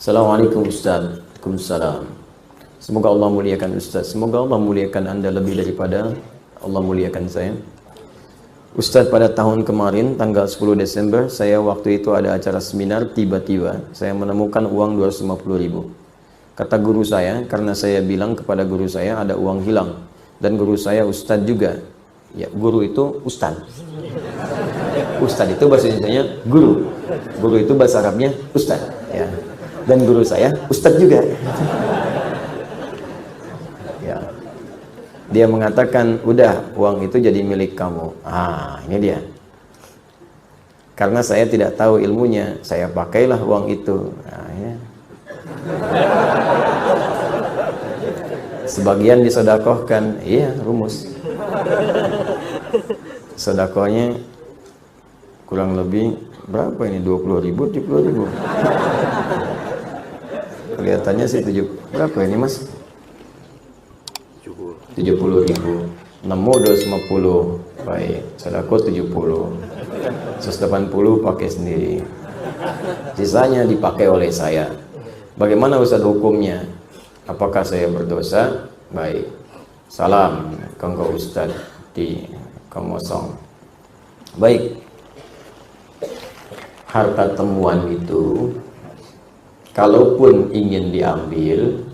Assalamualaikum Ustaz. Waalaikumsalam. Semoga Allah muliakan Ustaz. Semoga Allah muliakan Anda lebih daripada Allah muliakan saya. Ustaz, pada tahun kemarin tanggal 10 Desember saya waktu itu ada acara seminar, tiba-tiba saya menemukan uang 250.000. Kata guru saya, karena saya bilang kepada guru saya ada uang hilang, dan guru saya Ustaz juga. Ya, guru itu Ustaz. Ustaz itu bahasa Indonesianya guru. Guru itu bahasa Arabnya Ustaz, ya. Dan guru saya Ustaz juga. Ya. Dia mengatakan, udah, uang itu jadi milik kamu. Ah, ini dia. Karena saya tidak tahu ilmunya, saya pakailah uang itu. Nah, ya. Sebagian disodakohkan. Iya, rumus. Sodakohnya kurang lebih berapa ini? 20.000, 70.000. Kelihatannya sih berapa ini Mas? 70.000. Nemu 250. Baik, sedekah 70. 180 pakai sendiri. Sisanya dipakai oleh saya. Bagaimana Ustaz hukumnya? Apakah saya berdosa? Baik. Salam kanggo Ustaz di Komosong. Baik. Harta temuan itu kalaupun ingin diambil,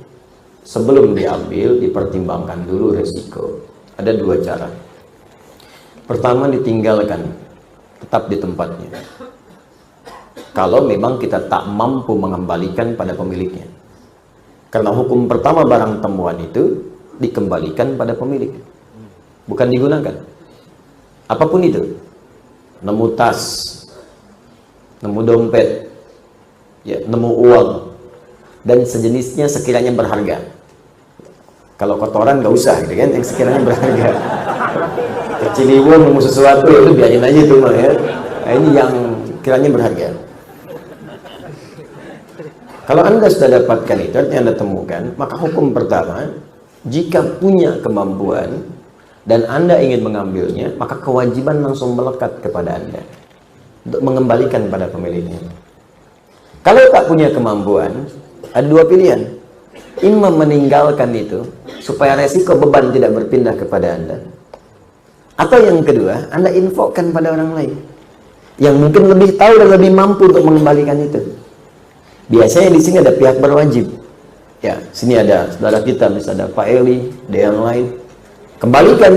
sebelum diambil dipertimbangkan dulu resiko. Ada dua cara. Pertama, ditinggalkan, tetap di tempatnya. Kalau memang kita tak mampu mengembalikan pada pemiliknya. Karena hukum pertama barang temuan itu dikembalikan pada pemilik, bukan digunakan. Apapun itu, nemu tas, nemu dompet, ya, nemu uang dan sejenisnya sekiranya berharga. Kalau kotoran nggak usah, gitu kan? Yang sekiranya berharga. Keciliwung nemu sesuatu itu biarin aja tuh, ya. Nah, ini yang kiranya berharga. Kalau Anda sudah dapatkan itu, artinya Anda temukan, maka hukum pertama, jika punya kemampuan dan Anda ingin mengambilnya, maka kewajiban langsung melekat kepada Anda untuk mengembalikan pada pemiliknya. Kalau tak punya kemampuan, ada dua pilihan. Imam meninggalkan itu supaya resiko beban tidak berpindah kepada Anda. Atau yang kedua, Anda infokkan pada orang lain yang mungkin lebih tahu dan lebih mampu untuk mengembalikan itu. Biasanya di sini ada pihak berwajib. Ya, sini ada saudara kita, misalnya ada Pak Eli, ada yang lain. Kembalikan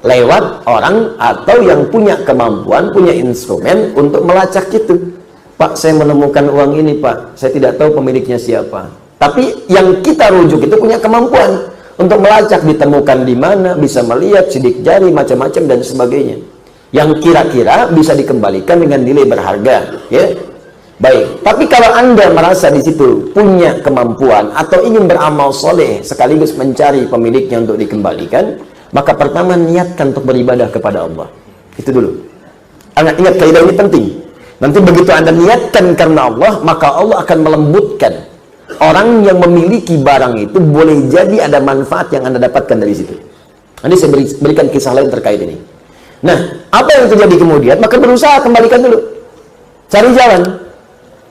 lewat orang atau yang punya kemampuan, punya instrumen untuk melacak itu. Pak, saya menemukan uang ini, Pak. Saya tidak tahu pemiliknya siapa. Tapi yang kita rujuk itu punya kemampuan untuk melacak, ditemukan di mana, bisa melihat sidik jari, macam-macam dan sebagainya. Yang kira-kira bisa dikembalikan dengan nilai berharga, ya. Baik, tapi kalau Anda merasa di situ punya kemampuan atau ingin beramal soleh sekaligus mencari pemiliknya untuk dikembalikan, maka pertama niatkan untuk beribadah kepada Allah. Itu dulu. Anda ingat, kaidah ini penting. Nanti begitu Anda niatkan karena Allah, maka Allah akan melembutkan. Orang yang memiliki barang itu boleh jadi ada manfaat yang Anda dapatkan dari situ. Nanti saya berikan kisah lain terkait ini. Nah, apa yang terjadi kemudian? Maka berusaha kembalikan dulu. Cari jalan.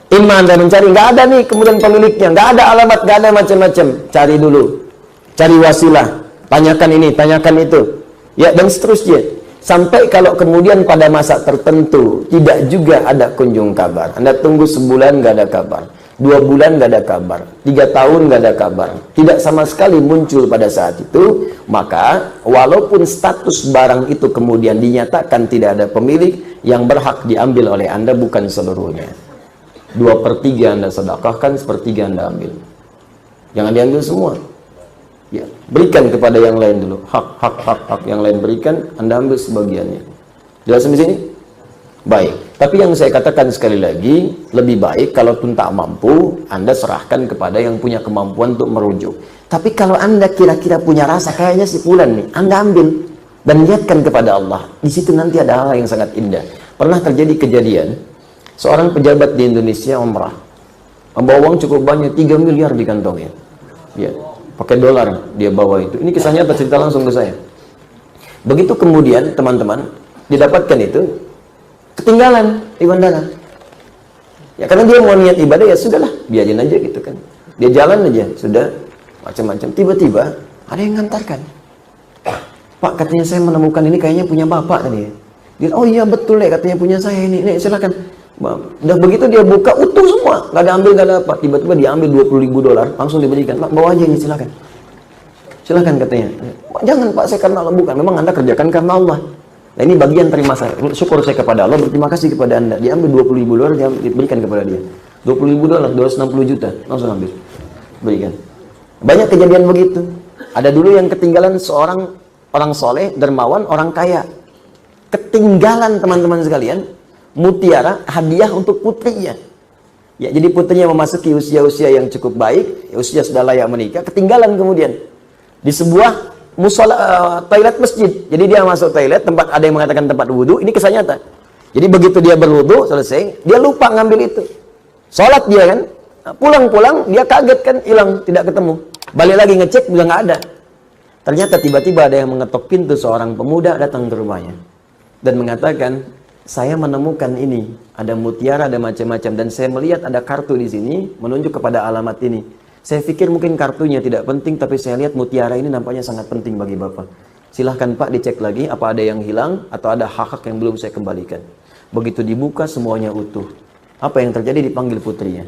Imam Anda mencari, nggak ada nih kemudian pemiliknya, nggak ada alamat, nggak ada macam-macam. Cari dulu, cari wasilah, tanyakan ini, tanyakan itu, ya, dan seterusnya. Sampai kalau kemudian pada masa tertentu tidak juga ada kunjung kabar, Anda tunggu sebulan nggak ada kabar, 2 bulan nggak ada kabar, 3 tahun nggak ada kabar, tidak sama sekali muncul pada saat itu, maka walaupun status barang itu kemudian dinyatakan tidak ada pemilik, yang berhak diambil oleh Anda bukan seluruhnya. 2/3 Anda sedekahkan, 1/3 Anda ambil. Jangan diambil semua. Ya, berikan kepada yang lain dulu. Hak yang lain berikan, Anda ambil sebagiannya. Jelas sampai sini? Baik. Tapi yang saya katakan sekali lagi, lebih baik kalaupun tak mampu, Anda serahkan kepada yang punya kemampuan untuk merujuk. Tapi kalau Anda kira-kira punya rasa, kayaknya si fulan nih, Anda ambil dan niatkan kepada Allah. Di situ nanti ada hal yang sangat indah. Pernah terjadi kejadian, seorang pejabat di Indonesia umrah, membawa uang cukup banyak, 3 miliar di kantongnya. Ya, pakai dolar dia bawa itu. Ini kisahnya cerita langsung ke saya. Begitu kemudian teman-teman didapatkan itu, ketinggalan di bandara. Ya karena dia mau niat ibadah, ya sudahlah, biarin aja gitu kan. Dia jalan aja, sudah macam-macam. Tiba-tiba ada yang ngantarkan. Pak, katanya saya menemukan ini kayaknya punya bapak tadi. Dia, oh iya betul ya, katanya punya saya ini. Nih silakan. Udah begitu dia buka utuh semua, nggak ada ambil, nggak ada apa. Tiba-tiba dia ambil $20.000, langsung diberikan. Pak, bawa aja ini, silakan. Silakan katanya. Jangan Pak, saya karena Allah, bukan. Memang Anda kerjakan karena Allah. Nah ini bagian terima saya. Syukur saya kepada Allah, berterima kasih kepada Anda. Dia ambil $20.000, dia diberikan kepada dia. $20.000, $260 juta, langsung ambil. Berikan. Banyak kejadian begitu. Ada dulu yang ketinggalan seorang orang soleh, dermawan, orang kaya. Ketinggalan teman-teman sekalian, mutiara hadiah untuk putrinya. Ya, jadi putrinya memasuki usia-usia yang cukup baik, usia sudah layak menikah, ketinggalan kemudian di sebuah musola, toilet masjid. Jadi dia masuk toilet, tempat ada yang mengatakan tempat wudhu, ini kisah nyata. Jadi begitu dia berwudhu selesai, dia lupa ngambil itu. Sholat dia kan, pulang-pulang dia kaget kan, hilang, tidak ketemu. Balik lagi ngecek, udah nggak ada. Ternyata tiba-tiba ada yang mengetok pintu, seorang pemuda datang ke rumahnya dan mengatakan, saya menemukan ini, ada mutiara, ada macam-macam, dan saya melihat ada kartu di sini menunjuk kepada alamat ini. Saya pikir mungkin kartunya tidak penting, tapi saya lihat mutiara ini nampaknya sangat penting bagi Bapak. Silahkan Pak dicek lagi apa ada yang hilang atau ada hak-hak yang belum saya kembalikan. Begitu dibuka semuanya utuh. Apa yang terjadi? Dipanggil putrinya.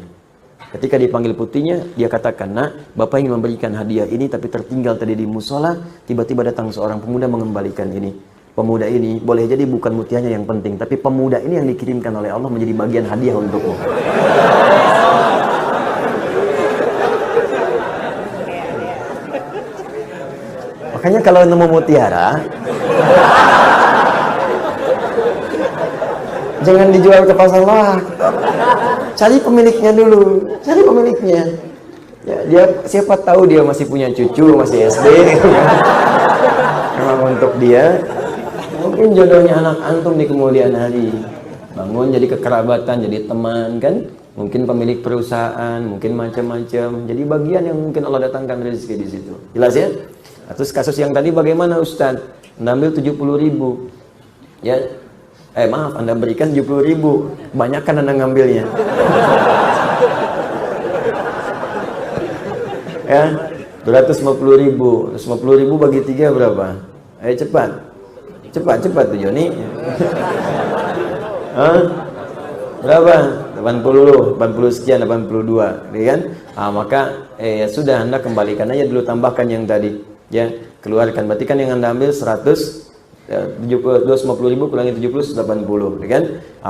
Ketika dipanggil putrinya, dia katakan, nak, Bapak ingin memberikan hadiah ini tapi tertinggal tadi di musola, tiba-tiba datang seorang pemuda mengembalikan ini. Pemuda ini boleh jadi bukan mutiaranya yang penting, tapi pemuda ini yang dikirimkan oleh Allah menjadi bagian hadiah untukmu. Makanya kalau nemu mutiara, jangan dijual ke pasar lah. Cari pemiliknya dulu, cari pemiliknya. Ya, dia siapa tahu dia masih punya cucu, masih SD. Memang untuk dia. Mungkin jodohnya anak antum di kemudian hari. Bangun jadi kekerabatan, jadi teman kan? Mungkin pemilik perusahaan, mungkin macam-macam. Jadi bagian yang mungkin Allah datangkan rezeki di situ. Jelas ya? Terus kasus yang tadi bagaimana Ustaz? Anda ambil 70.000. Ya. Maaf, Anda berikan 70.000. Banyak kan Anda ngambilnya. Ya, 250.000. 250.000 bagi 3 berapa? Ayo cepat. Cepat tuh Joni. Berapa? 80 sekian, 82, ya kan? Maka ya sudah, Anda kembalikan aja dulu, tambahkan yang tadi, ya, keluarkan. Berarti kan yang Anda ambil 100, 250.000 kurangi 70, 80, ya kan?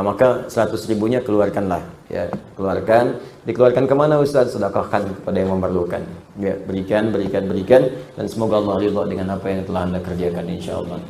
Maka 100.000-nya keluarkanlah, ya, keluarkan. Dikeluarkan kemana Ustaz? Sedekahkan kepada yang memerlukan. Ya, berikan, dan semoga Allah ridha dengan apa yang telah Anda kerjakan insyaallah.